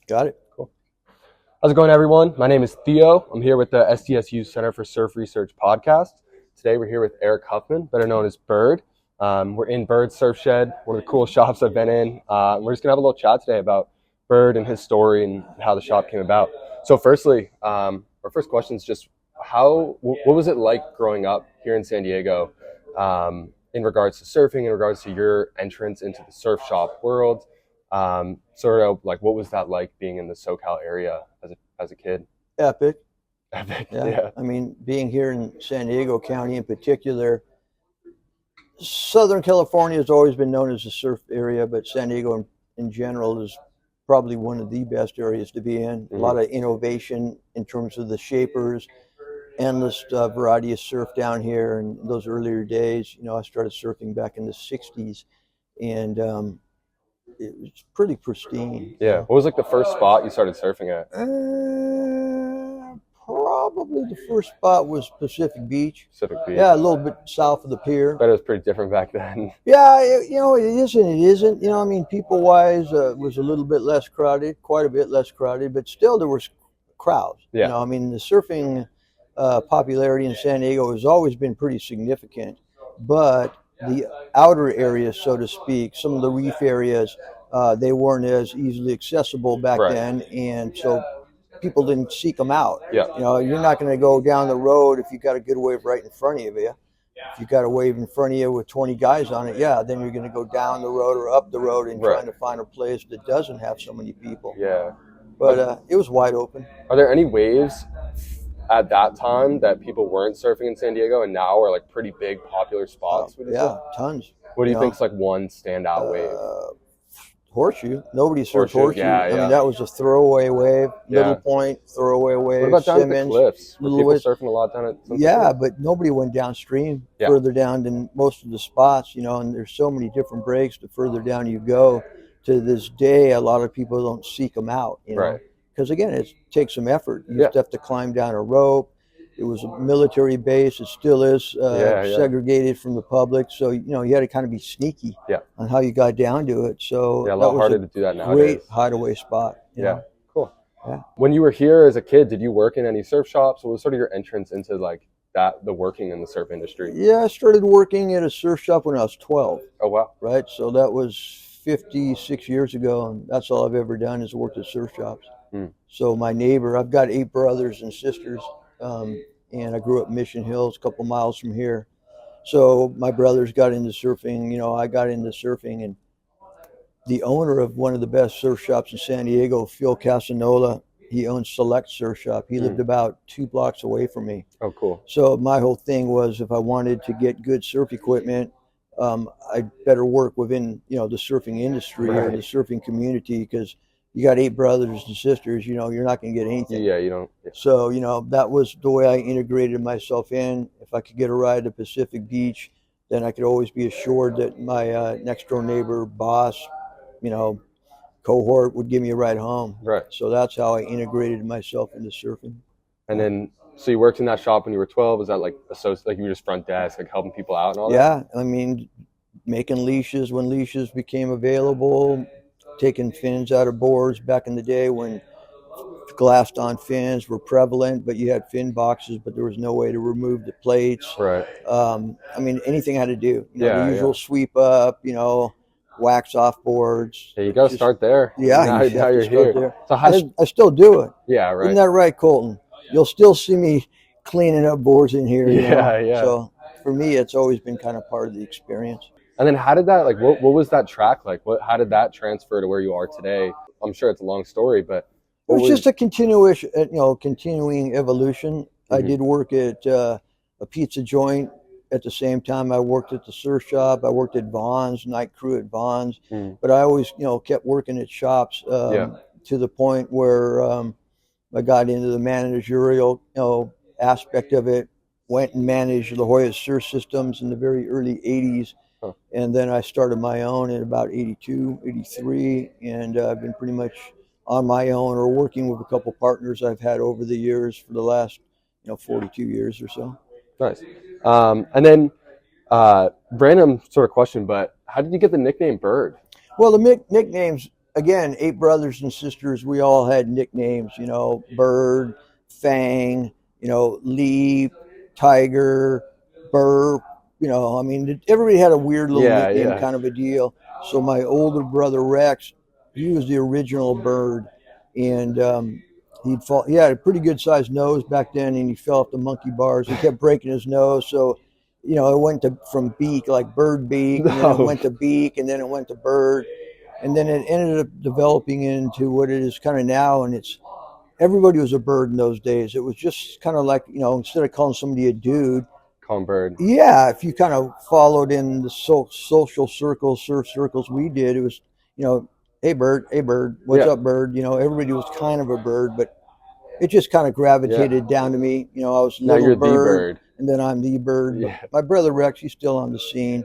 Got it. Cool. How's it going, everyone? My name is Theo. I'm here with the SDSU Center for Surf Research podcast. Today we're here with Eric Huffman, better known as Bird. We're in Bird's Surf Shed, one of the coolest shops I've been in. We're just going to have a little chat today about Bird and his story and how the shop came about. So firstly, our first question is just what was it like growing up here in San Diego in regards to surfing, in regards to your entrance into the surf shop world? Sort of like, what was that like being in the SoCal area as a kid? Epic. Epic. Yeah. I mean, being here in San Diego County in particular, Southern California has always been known as a surf area, but San Diego in general is probably one of the best areas to be in. A lot of innovation in terms of the shapers, endless variety of surf down here. In those earlier days, I started surfing back in the 60s, and it was pretty pristine. Yeah. What was like the first spot you started surfing at? Probably the first spot was Pacific Beach. Pacific Beach. Yeah, a little bit south of the pier. But it was pretty different back then. Yeah, it is and it isn't. I mean, people-wise, it was a little bit less crowded, quite a bit less crowded, but still there was crowds. Yeah. I mean, the surfing popularity in San Diego has always been pretty significant, but the outer areas, so to speak, some of the reef areas, they weren't as easily accessible back then, and so people didn't seek them out. Yeah. You're not going to go down the road if you've got a good wave right in front of you. If you've got a wave in front of you with 20 guys on it, then you're going to go down the road or up the road and trying to find a place that doesn't have so many people. Yeah. But it was wide open. Are there any waves at that time that people weren't surfing in San Diego and now are like pretty big popular spots? Tons. What do you think's like one standout wave? Horseshoe. Nobody surfed Horseshoe. Yeah. I mean, that was a throwaway wave. Middle Point, throwaway wave. What about down Simmons, at the cliffs? Were people Lewis. surfing a lot down at some but nobody went downstream further down than most of the spots, and there's so many different breaks the further down you go. To this day, a lot of people don't seek them out, because again, it takes some effort. You used to have to climb down a rope. It was a military base. It still is segregated from the public. So, you had to kind of be sneaky on how you got down to it. So a lot harder to do that nowadays. Great hideaway spot. Cool. Yeah. When you were here as a kid, did you work in any surf shops? What was sort of your entrance into like the working in the surf industry? Yeah, I started working at a surf shop when I was 12. Oh, wow. Right. So that was 56 years ago. And that's all I've ever done is worked at surf shops. So my neighbor, I've got 8 brothers and sisters. And I grew up in Mission Hills, a couple miles from here. So my brothers got into surfing. I got into surfing, and the owner of one of the best surf shops in San Diego, Phil Casanola, he owned Select Surf Shop. He lived about 2 blocks away from me. Oh, cool. So my whole thing was, if I wanted to get good surf equipment, I'd better work within, the surfing industry or the surfing community, because you got 8 brothers and sisters, you're not going to get anything. Yeah, you don't. Yeah. So, that was the way I integrated myself in. If I could get a ride to Pacific Beach, then I could always be assured that my next door neighbor, boss, cohort would give me a ride home. Right. So that's how I integrated myself into surfing. And then, so you worked in that shop when you were 12. Was that like you were just front desk, like helping people out and all that? Yeah. I mean, making leashes when leashes became available, taking fins out of boards back in the day when glassed on fins were prevalent, but you had fin boxes, but there was no way to remove the plates. Right. I mean, anything I had to do. The usual sweep up, wax off boards. Yeah, you got to start there. Yeah, now you're here. There. So I still do it. Yeah, right. Isn't that right, Colton? You'll still see me cleaning up boards in here. Yeah. So for me, it's always been kind of part of the experience. And then how did that, like, what was that track like? How did that transfer to where you are today? I'm sure it's a long story, but it was just a continuing evolution. I did work at a pizza joint at the same time I worked at the surf shop. I worked at Vaughn's, night crew at Vaughn's, but I always, kept working at shops to the point where I got into the managerial, aspect of it. Went and managed La Jolla Surf Systems in the very early 80s. And then I started my own in about 82, 83, and I've been pretty much on my own or working with a couple partners I've had over the years for the last, 42 years or so. Nice. And then random sort of question, but how did you get the nickname Bird? Well, the nickname's again, 8 brothers and sisters. We all had nicknames, Bird, Fang, Leap, Tiger, Burp. I mean, everybody had a weird little Yeah, nickname yeah. kind of a deal. So my older brother Rex, he was the original Bird, and he had a pretty good sized nose back then, and he fell off the monkey bars. He kept breaking his nose, so it went to from beak like bird beak, and then it No. went to beak, and then it went to bird, and then it ended up developing into what it is kind of now. And it's everybody was a bird in those days. It was just kind of like instead of calling somebody a dude, Calm bird. yeah, if you kind of followed in the social circles, surf circles we did, it was hey bird, what's Yeah. up bird? Everybody was kind of a bird, but it just kind of Yeah. gravitated down to me. I was Now little you're the bird, bird. and then I'm the bird. But Yeah. my brother Rex, he's still on the scene.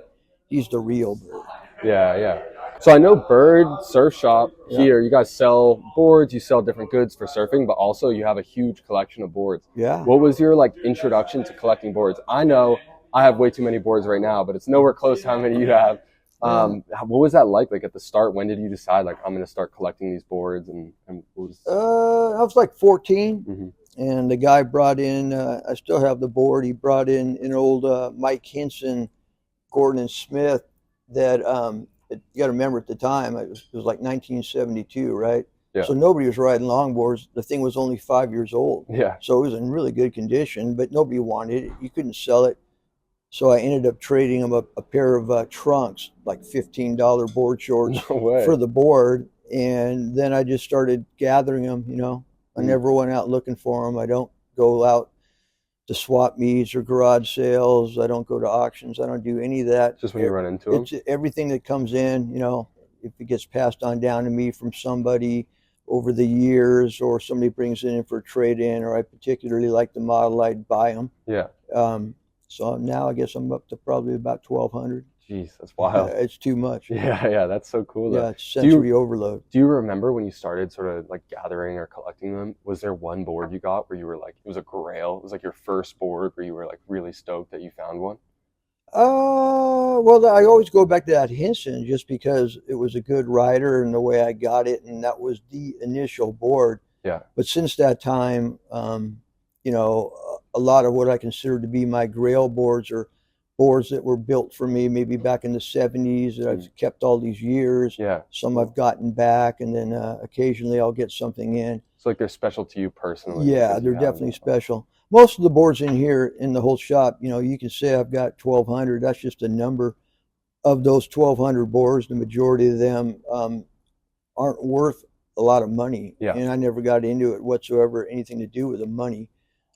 He's the real bird. Yeah, yeah. So I know Bird Surf Shop Yeah, here, you guys sell boards, you sell different goods for surfing, but also you have a huge collection of boards. yeah. What was your introduction to collecting boards? I know I have way too many boards right now, but it's nowhere close to how many you have. Yeah. What was that like at the start? When did you decide I'm going to start collecting these boards? And what was? I was like 14, Mhm. and the guy brought in. I still have the board. He brought in an old Mike Hinson, Gordon and Smith. That you got to remember at the time it was like 1972, right? Yeah. So nobody was riding longboards. The thing was only 5 years old, Yeah. so it was in really good condition, but nobody wanted it. You couldn't sell it. So I ended up trading him a pair of trunks, like $15 board shorts No way. for the board. And then I just started gathering them, I Mm. never went out looking for them. I don't go out to swap meets or garage sales. I don't go to auctions. I don't do any of that. Just when you run into them? It's everything that comes in, if it gets passed on down to me from somebody over the years, or somebody brings it in for a trade-in, or I particularly like the model, I'd buy them. Yeah. So now I guess I'm up to probably about 1,200. Jeez, that's wild. It's too much. Yeah, yeah, that's so cool though. Yeah, it's sensory overload. Do you remember when you started sort of gathering or collecting them? Was there one board you got where you were it was a grail? It was your first board where you were really stoked that you found one? Well, I always go back to that Hinson just because it was a good rider and the way I got it, and that was the initial board. Yeah. But since that time, a lot of what I consider to be my grail boards are boards that were built for me maybe back in the 70s that I've kept all these years. Yeah. Some I've gotten back, and then occasionally I'll get something in. So they're special to you personally? Yeah, they're definitely special. Most of the boards in here in the whole shop, you can say I've got 1,200. That's just a number. Of those 1,200 boards, the majority of them aren't worth a lot of money. Yeah. And I never got into it whatsoever, anything to do with the money.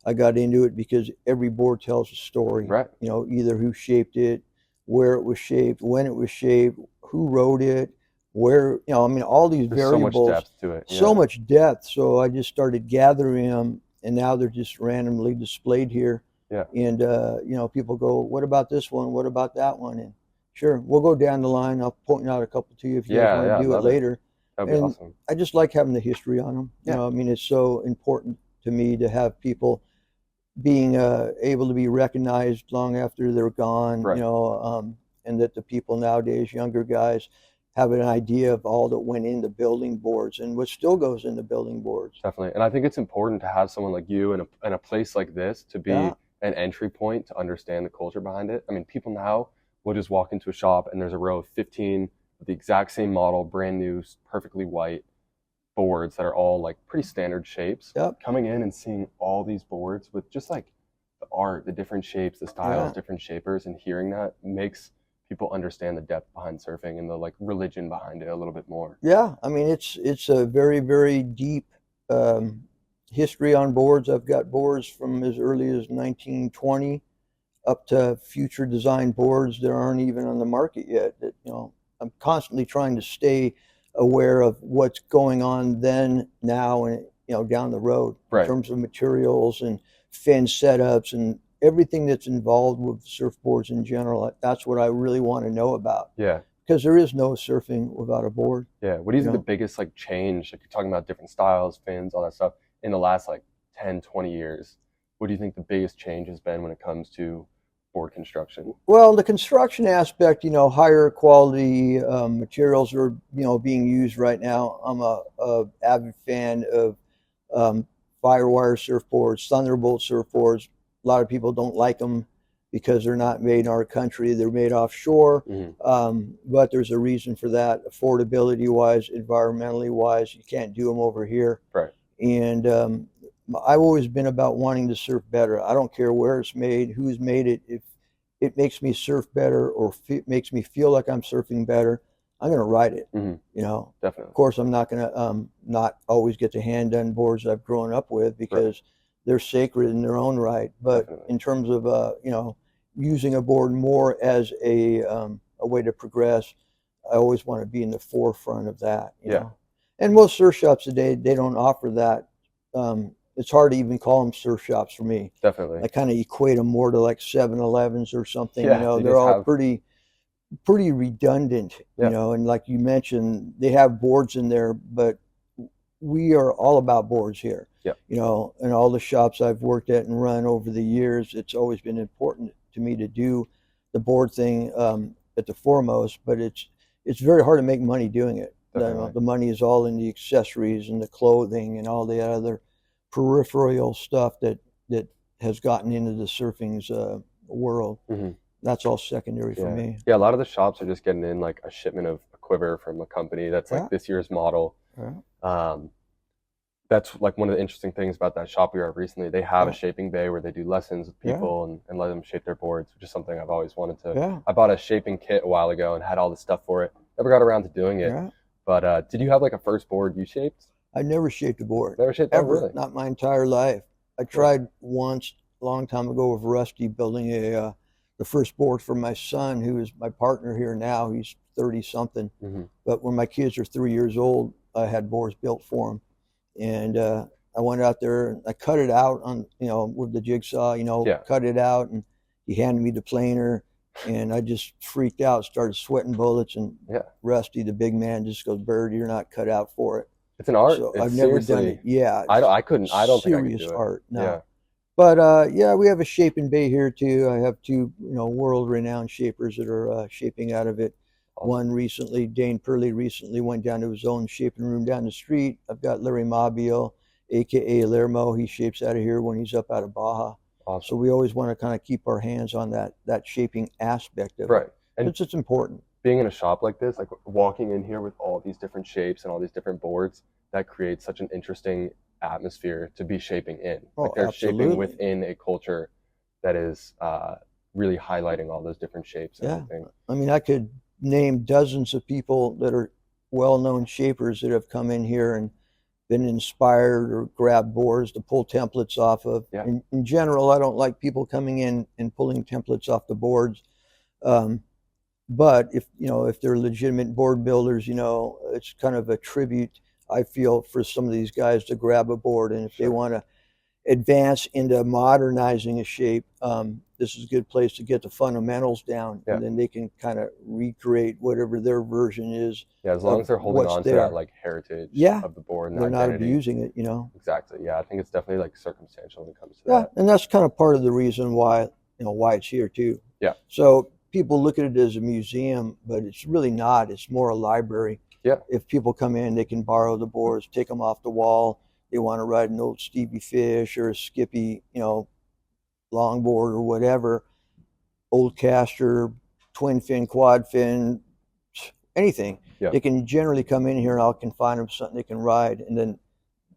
I got into it because every board tells a story. Right. Either who shaped it, where it was shaped, when it was shaped, who wrote it, where, all these There's variables. so much depth to it. Yeah. So much depth. So I just started gathering them, and now they're just randomly displayed here. Yeah. And, people go, what about this one? What about that one? And sure, we'll go down the line. I'll point out a couple to you if you guys want to do it later. That'd be awesome. I just like having the history on them. Yeah. It's so important to me to have people being able to be recognized long after they're gone. Right. And that the people nowadays, younger guys, have an idea of all that went into building boards and what still goes into building boards. Definitely. And I think it's important to have someone like you in a place like this to be an entry point to understand the culture behind it. I mean, people now will just walk into a shop and there's a row of 15 with the exact same model, brand new, perfectly white boards that are all pretty standard shapes. Yep. Coming in and seeing all these boards with just the art, the different shapes, the styles, different shapers, and hearing that makes people understand the depth behind surfing and the religion behind it a little bit more. Yeah, I mean it's a very, very deep history on boards. I've got boards from as early as 1920 up to future design boards that aren't even on the market yet. That I'm constantly trying to stay aware of what's going on then, now, and down the road in terms of materials and fin setups and everything that's involved with surfboards in general. That's what I really want to know about. Yeah. Because there is no surfing without a board. Yeah. What do you think the biggest change, you're talking about different styles, fins, all that stuff, in the last 10, 20 years? What do you think the biggest change has been when it comes to board construction? Well, the construction aspect, higher quality materials are, being used right now. I'm a avid fan of um, Firewire surfboards, Thunderbolt surfboards. A lot of people don't like them because they're not made in our country. They're made offshore, but there's a reason for that. Affordability wise, environmentally wise, you can't do them over here. Right. And I've always been about wanting to surf better. I don't care where it's made, who's made it. If it makes me surf better or makes me feel like I'm surfing better, I'm going to ride it. Definitely. Of course, I'm not going to not always get the hand done boards I've grown up with because they're sacred in their own right. But in terms of using a board more as a way to progress, I always want to be in the forefront of that. You know? And most surf shops today, they don't offer that. It's hard to even call them surf shops for me. Definitely. I kind of equate them more to like 7-Elevens or something. Yeah, they're all pretty redundant. And like you mentioned, they have boards in there, but we are all about boards here. And all the shops I've worked at and run over the years, it's always been important to me to do the board thing at the foremost. But it's very hard to make money doing it. The money is all in the accessories and the clothing and all the other peripheral stuff that has gotten into the surfing's world. That's all secondary for me. Yeah, a lot of the shops are just getting in like a shipment of a quiver from a company that's like this year's model. That's like one of the interesting things about that shop we were at recently. They have a shaping bay where they do lessons with people and let them shape their boards, which is something I've always wanted to. I bought a shaping kit a while ago and had all the stuff for it. Never got around to doing it. But did you have like a first board you shaped? I never shaped a board. Never shaped ever, really? Not my entire life. I tried once a long time ago with Rusty building the first board for my son, who is my partner here now. He's 30 something. But when my kids are 3 years old, I had boards built for them, and I went out there and I cut it out on with the jigsaw. Cut it out, and he handed me the planer. And I just freaked out, started sweating bullets, and Rusty, the big man, just goes, "Bird, you're not cut out for it." It's an art. So I've never done it. Yeah, I don't think I could do it. Serious art. No. But we have a shaping bay here too. I have two, world-renowned shapers that are shaping out of it. Awesome. One recently, Dane Purley, recently went down to his own shaping room down the street. I've got Larry Mobile, aka Lermo. He shapes out of here when he's up out of Baja. Awesome. So we always want to kind of keep our hands on that shaping aspect of it. And it's important. Being in a shop like this, like walking in here with all these different shapes and all these different boards, that creates such an interesting atmosphere to be shaping in. Like they're shaping within a culture that is really highlighting all those different shapes and everything. I mean, I could name dozens of people that are well-known shapers that have come in here and been inspired or grabbed boards to pull templates off of. In general, I don't like people coming in and pulling templates off the boards. But if they're legitimate board builders, it's kind of a tribute, I feel, for some of these guys to grab a board. And if they want to advance into modernizing a shape, this is a good place to get the fundamentals down, and then they can kind of recreate whatever their version is. Yeah, as long as they're holding on to that like heritage of the board and they're not identity. abusing it, Exactly. Yeah, I think it's definitely like circumstantial when it comes to that. And that's kind of part of the reason why it's here too. So people look at it as a museum, but it's really not. It's more a library. If people come in, they can borrow the boards, take them off the wall. They want to ride an old Stevie Fish or a Skippy, longboard or whatever, old caster, twin fin, quad fin, anything. They can generally come in here and I can find them something they can ride, and then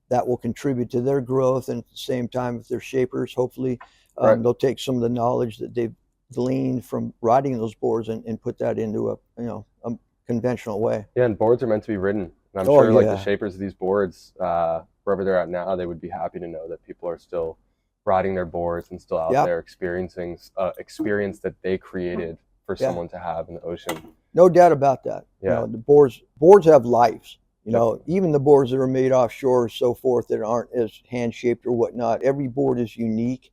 that will contribute to their growth. And at the same time, if they're shapers, hopefully they'll take some of the knowledge that they've gleaned from riding those boards and put that into a conventional way. Yeah, and boards are meant to be ridden. And I'm sure like the shapers of these boards, wherever they're at now, they would be happy to know that people are still riding their boards and still out there experiencing experience that they created for someone to have in the ocean. No doubt about that. The boards have lives. Even the boards that are made offshore and so forth that aren't as hand shaped or whatnot, every board is unique.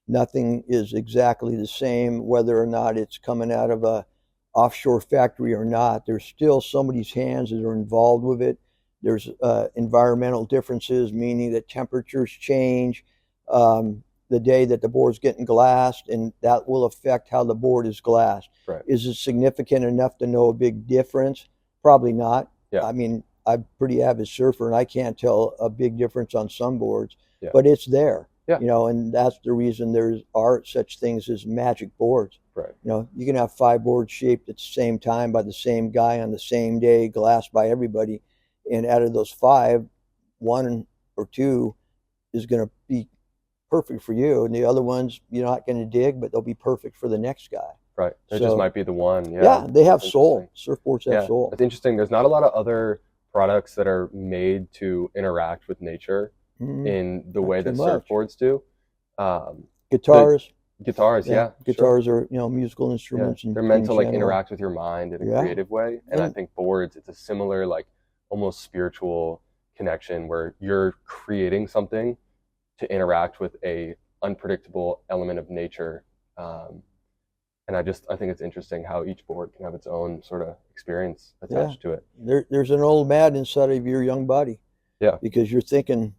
Nothing is exactly the same, whether or not it's coming out of a offshore factory or not. There's still somebody's hands that are involved with it. There's environmental differences, meaning that temperatures change. the day that the board's getting glassed, and that will affect how the board is glassed. Right. Is it significant enough to know a big difference? Probably not. Yeah. I mean, I'm a pretty avid surfer, and I can't tell a big difference on some boards, Yeah. but it's there. Yeah. And that's the reason there are such things as magic boards. Right. You can have 5 boards shaped at the same time by the same guy on the same day, glassed by everybody, and out of those 5, 1 or 2 is going to be perfect for you, and the other ones you're not going to dig, but they'll be perfect for the next guy. Right. It just might be the one. Yeah. Yeah, they have soul. Surfboards have soul. It's interesting. There's not a lot of other products that are made to interact with nature in the way that surfboards do. Guitars. Guitars, yeah. Guitars are, musical instruments. They're meant to like interact with your mind in a creative way. And I think boards, it's a similar, like almost spiritual connection where you're creating something to interact with a unpredictable element of nature. And I think it's interesting how each board can have its own sort of experience attached to it. There's an old man inside of your young body. Yeah. Because you're thinking,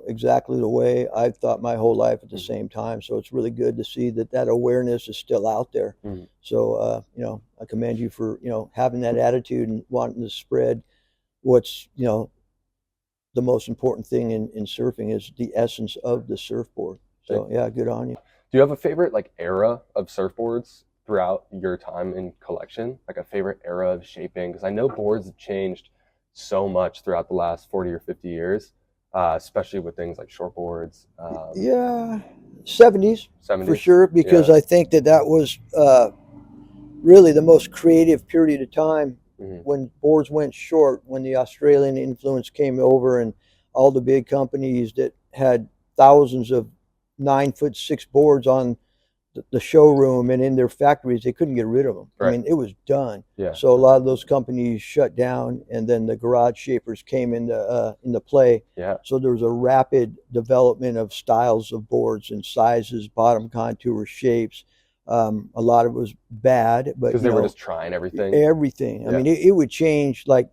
exactly the way I've thought my whole life at the same time. So it's really good to see that awareness is still out there. So, I commend you for, having that attitude and wanting to spread what's, the most important thing in surfing is the essence of the surfboard. So, yeah, good on you. Do you have a favorite like era of surfboards throughout your time in collection? Like a favorite era of shaping? Because I know boards have changed so much throughout the last 40 or 50 years. Especially with things like shortboards. 70s for sure, because I think that was really the most creative period of time when boards went short, when the Australian influence came over and all the big companies that had thousands of 9'6" boards on the showroom and in their factories, they couldn't get rid of them. Right. I mean, it was done. Yeah. So a lot of those companies shut down, and then the garage shapers came into play. Yeah. So there was a rapid development of styles of boards and sizes, bottom contour shapes. A lot of it was bad, but because they were just trying everything. Everything. I mean, it would change. Like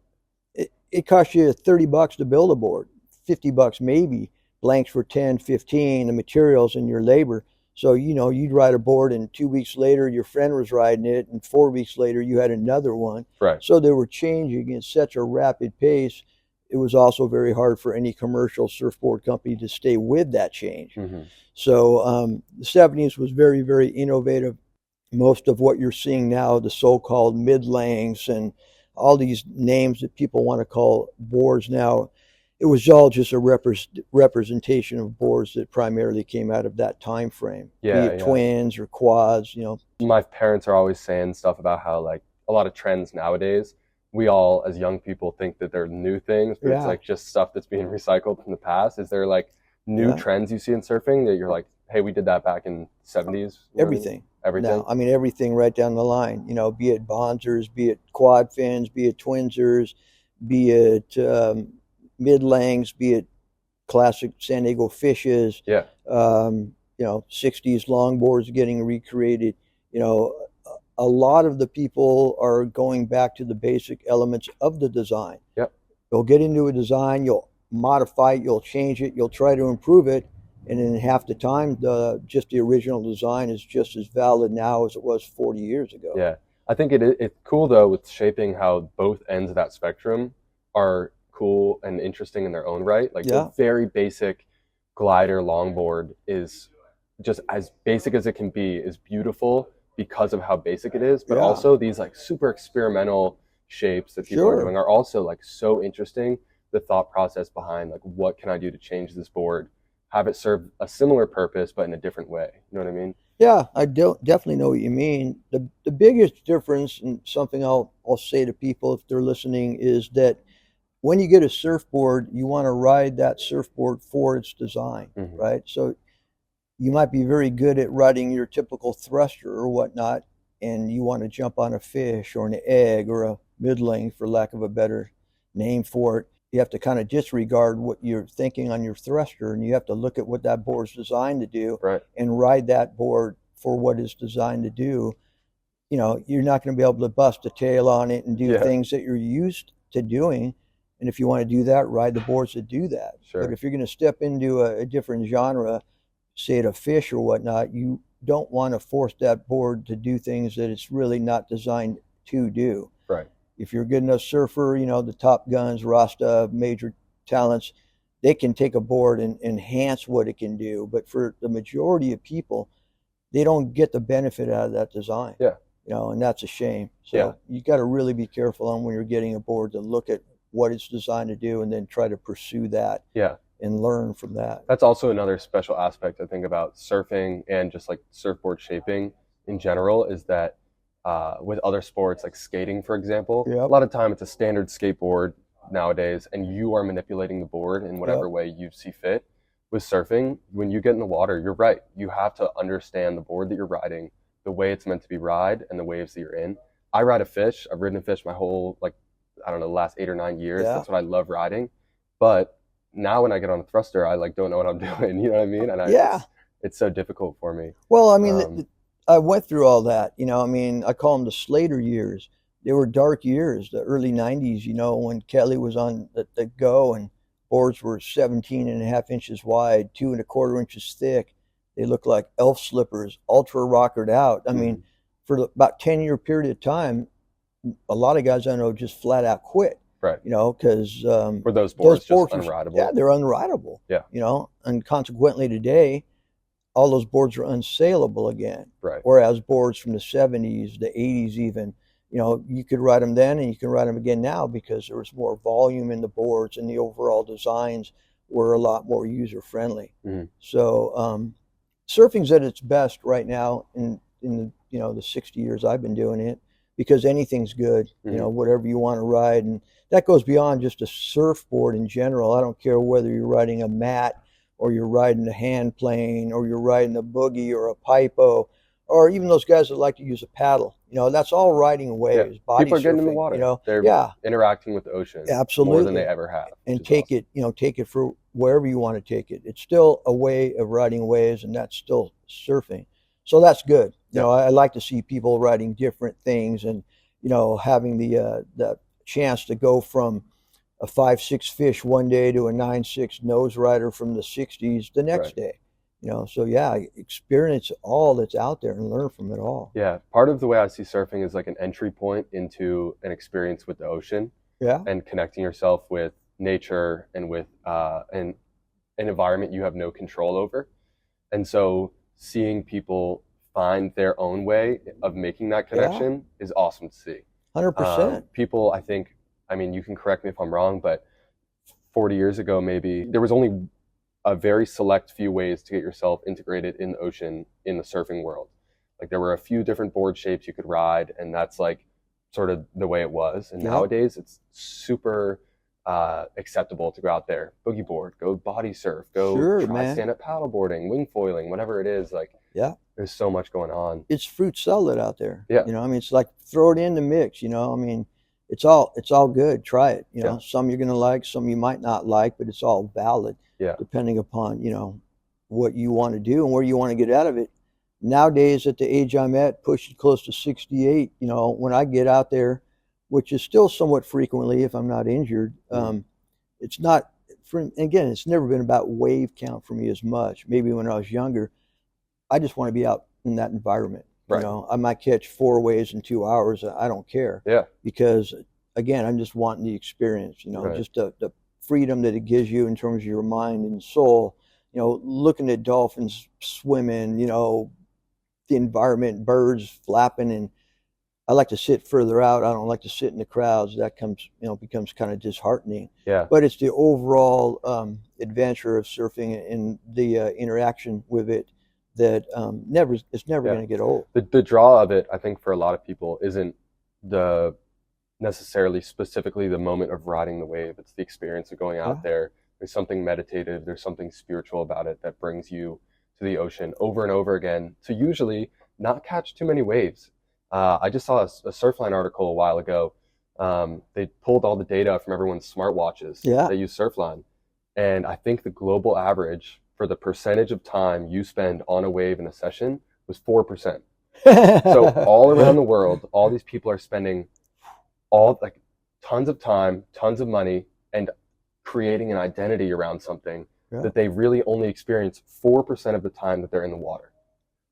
it cost you $30 to build a board, $50 maybe. Blanks for 10, 15, the materials and your labor. So, you'd ride a board and 2 weeks later your friend was riding it, and 4 weeks later you had another one. Right. So they were changing at such a rapid pace. It was also very hard for any commercial surfboard company to stay with that change. So the 70s was very, very innovative. Most of what you're seeing now, the so-called mid-lengths and all these names that people want to call boards now, it was all just a representation of boards that primarily came out of that time frame. Be it twins or quads, My parents are always saying stuff about how like a lot of trends nowadays, we all as young people think that they're new things, but it's like just stuff that's being recycled from the past. Is there like new trends you see in surfing that you're like, hey, we did that back in the 70s? Everything. Everything? Now, I mean, everything right down the line, be it bonzers, be it quad fins, be it twinsers, be it mid-lengths, be it classic San Diego fishes, 60s longboards getting recreated. A lot of the people are going back to the basic elements of the design. Yep. You'll get into a design, you'll modify it, you'll change it, you'll try to improve it, and in half the time, just the original design is just as valid now as it was 40 years ago. Yeah, I think it's cool though with shaping how both ends of that spectrum are cool and interesting in their own right. Like the very basic glider longboard is just as basic as it can be, is beautiful because of how basic it is, but also these like super experimental shapes that people are doing are also like so interesting. The thought process behind like, what can I do to change this board, have it serve a similar purpose but in a different way, you know what I mean? Yeah, I definitely know what you mean. The biggest difference, and something I'll say to people if they're listening, is that when you get a surfboard, you want to ride that surfboard for its design, right? So you might be very good at riding your typical thruster or whatnot, and you want to jump on a fish or an egg or a mid-length, for lack of a better name for it. You have to kind of disregard what you're thinking on your thruster, and you have to look at what that board's designed to do and ride that board for what it's designed to do. You're not going to be able to bust a tail on it and do things that you're used to doing. And if you want to do that, ride the boards that do that. Sure. But if you're going to step into a different genre, say at a fish or whatnot, you don't want to force that board to do things that it's really not designed to do. Right. If you're a good enough surfer, the top guns, Rasta, major talents, they can take a board and enhance what it can do. But for the majority of people, they don't get the benefit out of that design. Yeah. And that's a shame. So Yeah. you got to really be careful on when you're getting a board to look at what it's designed to do and then try to pursue that. Yeah. And learn from that. That's also another special aspect I think about surfing and just like surfboard shaping in general is that with other sports like skating, for example, Yep. a lot of time it's a standard skateboard nowadays, and you are manipulating the board in whatever Yep. way you see fit. With surfing, when you get in the water, you're right. You have to understand the board that you're riding, the way it's meant to be ride, and the waves that you're in. I ride a fish. I've ridden a fish my whole, the last 8 or 9 years. Yeah. That's what I love riding. But now when I get on a thruster, I don't know what I'm doing. You know what I mean? And Yeah. it's so difficult for me. Well, I mean, I went through all that. I call them the Slater years. They were dark years, the early 90s, when Kelly was on the go and boards were 17 and a half inches wide, 2¼ inches thick. They looked like elf slippers, ultra rockered out. I mean, for about 10-year period of time, a lot of guys I know just flat out quit. Right. Because were those boards just unrideable? Yeah, they're unrideable. Yeah. And consequently today, all those boards are unsaleable again. Right. Whereas boards from the 70s, the 80s even, you could ride them then and you can ride them again now because there was more volume in the boards and the overall designs were a lot more user friendly. Mm-hmm. So surfing's at its best right now in the 60 years I've been doing it, because anything's good, whatever you want to ride. And that goes beyond just a surfboard in general. I don't care whether you're riding a mat or you're riding a hand plane or you're riding a boogie or a pipo, or even those guys that like to use a paddle. That's all riding waves. Yeah. Body People are getting surfing, in the water. They're interacting with the ocean absolutely more than they ever have. And take it for wherever you want to take it. It's still a way of riding waves, and that's still surfing. So that's good. I like to see people riding different things and, having the chance to go from a 5'6" fish one day to a 9'6" nose rider from the 60s the next day. So yeah, experience all that's out there and learn from it all. Yeah. Part of the way I see surfing is like an entry point into an experience with the ocean. Yeah. And connecting yourself with nature and with an environment you have no control over. And so seeing people find their own way of making that connection is awesome to see. 100%. People, I think, you can correct me if I'm wrong, but 40 years ago, maybe there was only a very select few ways to get yourself integrated in the ocean in the surfing world. Like there were a few different board shapes you could ride, and that's like sort of the way it was. And nowadays it's super acceptable to go out there, boogie board, go body surf, go try stand-up paddle boarding, wing foiling, whatever it is. There's so much going on. It's fruit salad out there. Yeah. It's like throw it in the mix, it's all good. Try it. Some you're going to like, some you might not like, but it's all valid. Yeah. Depending upon, what you want to do and where you want to get out of it. Nowadays, at the age I'm at, pushing close to 68, when I get out there, which is still somewhat frequently if I'm not injured, it's not, again, it's never been about wave count for me as much. Maybe when I was younger, I just want to be out in that environment. Right. I might catch 4 waves in 2 hours. I don't care. Yeah. Because, again, I'm just wanting the experience, just the freedom that it gives you in terms of your mind and soul, looking at dolphins swimming, the environment, birds flapping. And I like to sit further out. I don't like to sit in the crowds. That becomes kind of disheartening. Yeah. But it's the overall adventure of surfing and the interaction with it that it's never going to get old. The draw of it, I think, for a lot of people isn't necessarily specifically the moment of riding the wave. It's the experience of going out there. There's something meditative, there's something spiritual about it that brings you to the ocean over and over again to usually not catch too many waves. I just saw a Surfline article a while ago. They pulled all the data from everyone's smartwatches that use Surfline. And I think the global average for the percentage of time you spend on a wave in a session was 4%. So all around the world, all these people are spending tons of time, tons of money, and creating an identity around something Yeah. that they really only experience 4% of the time that they're in the water.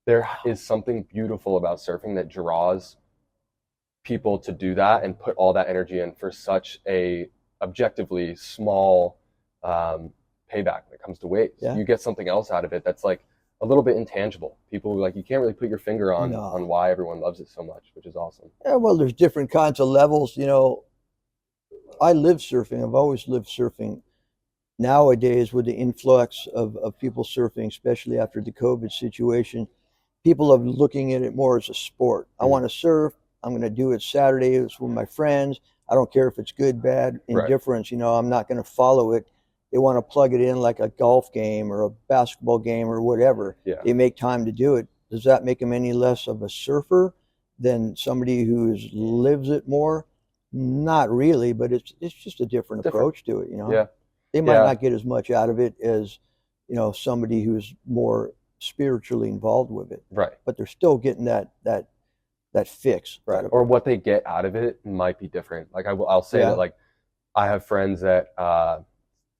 There is something beautiful about surfing that draws people to do that and put all that energy in for such a objectively small payback when it comes to waves. Yeah. You get something else out of it that's like a little bit intangible. People like, you can't really put your finger on No. why everyone loves it so much, which is awesome. Yeah, well, there's different kinds of levels. I live surfing. I've always lived surfing. Nowadays, with the influx of people surfing, especially after the COVID situation, people are looking at it more as a sport. I want to surf. I'm going to do it Saturdays with my friends. I don't care if it's good, bad, indifference. I'm not going to follow it. They want to plug it in like a golf game or a basketball game or whatever. Yeah. They make time to do it. Does that make them any less of a surfer than somebody who lives it more? Not really, but it's just a different approach to it. Yeah. They might not get as much out of it as somebody who's more spiritually involved with it. Right. But they're still getting that fix. Right. Or what they get out of it might be different. Like I'll say that, like, I have friends that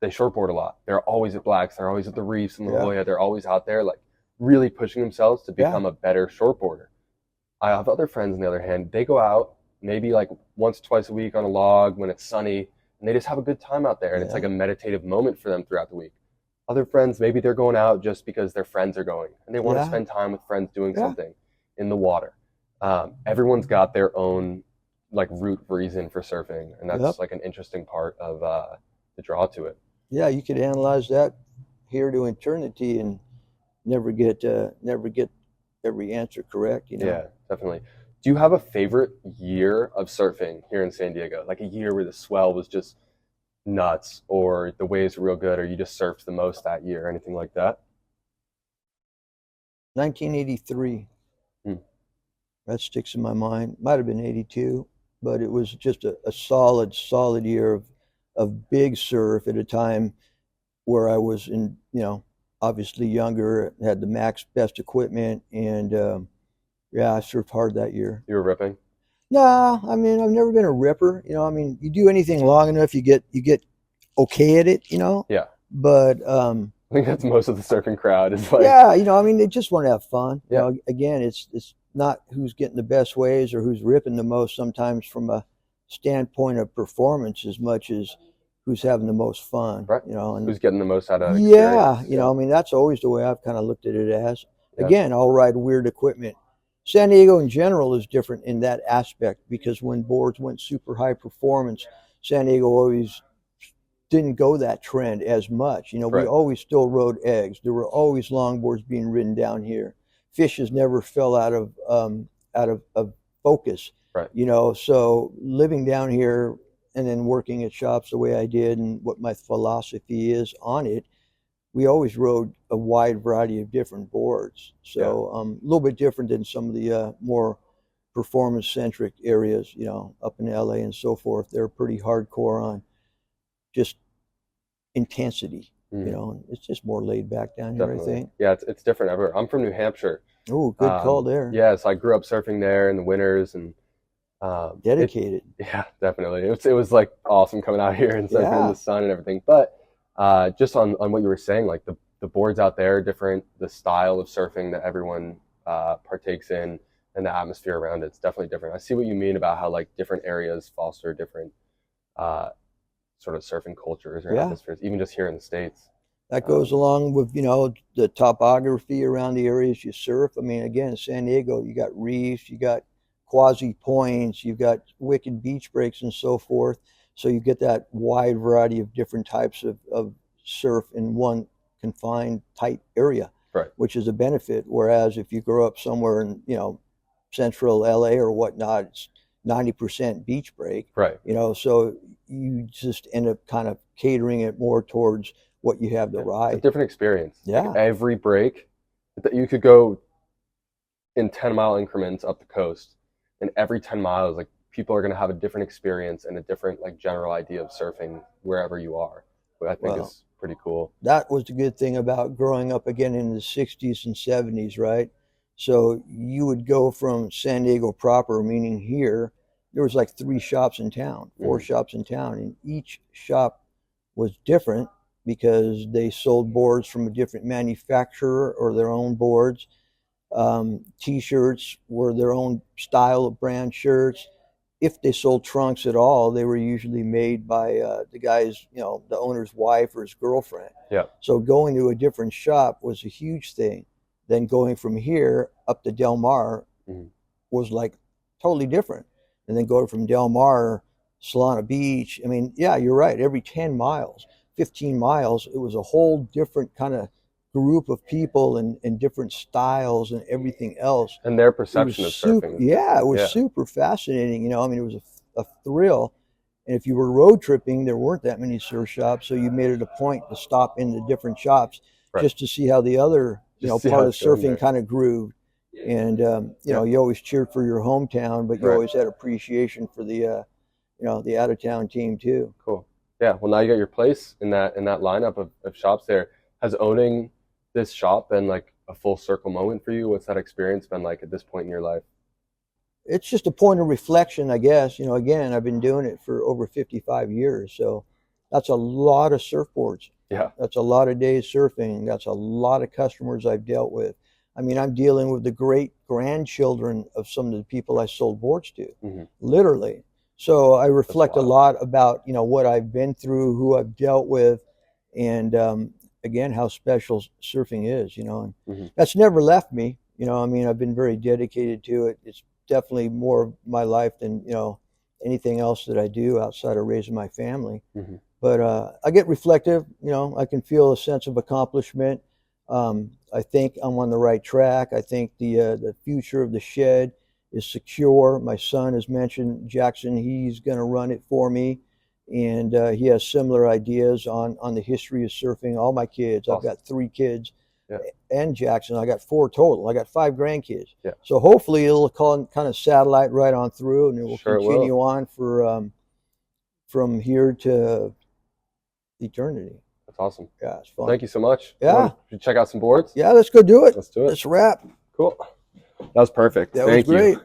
they shortboard a lot. They're always at Blacks. They're always at the reefs in La Jolla. They're always out there, like, really pushing themselves to become a better shortboarder. I have other friends, on the other hand, they go out maybe like once, twice a week on a log when it's sunny, and they just have a good time out there. And it's like a meditative moment for them throughout the week. Other friends, maybe they're going out just because their friends are going and they want to spend time with friends doing something in the water. Everyone's got their own like root reason for surfing, and that's like an interesting part of the draw to it. Yeah, you could analyze that here to eternity and never get every answer correct. Yeah, definitely. Do you have a favorite year of surfing here in San Diego? Like a year where the swell was just nuts, or the waves were real good, or you just surfed the most that year, or anything like that? 1983. That sticks in my mind. Might have been 82, but it was just a solid year of big surf at a time where I was obviously younger, had the max best equipment, and I surfed hard that year. You were ripping? Nah, I mean, I've never been a ripper. I mean, you do anything long enough, you get okay at it. Yeah. But I think that's most of the surfing crowd is like. Yeah, I mean, they just want to have fun. Yeah. Again, it's not who's getting the best waves or who's ripping the most. Sometimes from a standpoint of performance, as much as who's having the most fun. Right. And who's getting the most out of it. Yeah, I mean, that's always the way I've kind of looked at it as. Again, I'll ride weird equipment. San Diego in general is different in that aspect because when boards went super high performance, San Diego always didn't go that trend as much. We always still rode eggs. There were always longboards being ridden down here. Fishes never fell out of focus. Right. So living down here and then working at shops the way I did and what my philosophy is on it, we always rode a wide variety of different boards. So a little bit different than some of the more performance-centric areas, up in LA and so forth. They're pretty hardcore on just intensity. It's just more laid back down here, I think. Yeah, it's different everywhere. I'm from New Hampshire. Oh, good call there. Yeah, so I grew up surfing there in the winters and dedicated. Yeah, definitely. It was like awesome coming out here and surfing in the sun and everything. But just on what you were saying, like the boards out there are different, the style of surfing that everyone partakes in, and the atmosphere around it's definitely different. I see what you mean about how like different areas foster different sort of surfing cultures or atmospheres, even just here in the States. That goes along with, the topography around the areas you surf. I mean, again, San Diego, you got reefs, you got quasi points, you've got wicked beach breaks and so forth. So you get that wide variety of different types of surf in one confined, tight area, which is a benefit. Whereas if you grow up somewhere in, central LA or whatnot, it's 90% beach break. Right. So you just end up kind of catering it more towards what you have to ride. It's a different experience. Yeah. Like every break, that you could go in 10-mile increments up the coast, and every 10 miles, like people are going to have a different experience and a different like general idea of surfing wherever you are, which I think is pretty cool. That was the good thing about growing up again in the 60s and 70s, right? So you would go from San Diego proper, meaning here, there was like 3 shops in town, 4 shops in town, and each shop was different, because they sold boards from a different manufacturer or their own boards. T-shirts were their own style of brand shirts. If they sold trunks at all, they were usually made by the guy's, the owner's wife or his girlfriend. Yeah. So going to a different shop was a huge thing. Then going from here up to Del Mar was like totally different. And then going from Del Mar, Solana Beach. I mean, yeah, you're right. Every 10 miles, 15 miles, it was a whole different kind of group of people and different styles and everything else. And their perception of surfing. Yeah, it was super fascinating. I mean, it was a thrill. And if you were road tripping, there weren't that many surf shops, so you made it a point to stop in the different shops just to see how the other, part of surfing kind of grew. And you always cheered for your hometown, but you always had appreciation for the the out of town team too. Cool. Yeah. Well, now you got your place in that lineup of shops there. Has owning this shop been like a full circle moment for you? What's that experience been like at this point in your life? It's just a point of reflection, I guess. Again, I've been doing it for over 55 years, so that's a lot of surfboards. Yeah. That's a lot of days surfing. That's a lot of customers I've dealt with. I mean, I'm dealing with the great grandchildren of some of the people I sold boards to, literally. So I reflect a lot about, what I've been through, who I've dealt with, and again, how special surfing is, and that's never left me. I mean, I've been very dedicated to it. It's definitely more of my life than, anything else that I do outside of raising my family. But I get reflective, I can feel a sense of accomplishment. I think I'm on the right track. I think the future of the shed is secure. My son has mentioned Jackson. He's going to run it for me. And he has similar ideas on the history of surfing. All my kids, I've got 3 kids, and Jackson, I got 4 total. I got 5 grandkids. Yeah. So hopefully it'll kind of satellite right on through, and it will continue on for from here to eternity. That's awesome. Yeah, it's fun. Thank you so much. Yeah. Should check out some boards? Yeah, let's go do it. Let's do it. Let's wrap. Cool. That was perfect. That was great.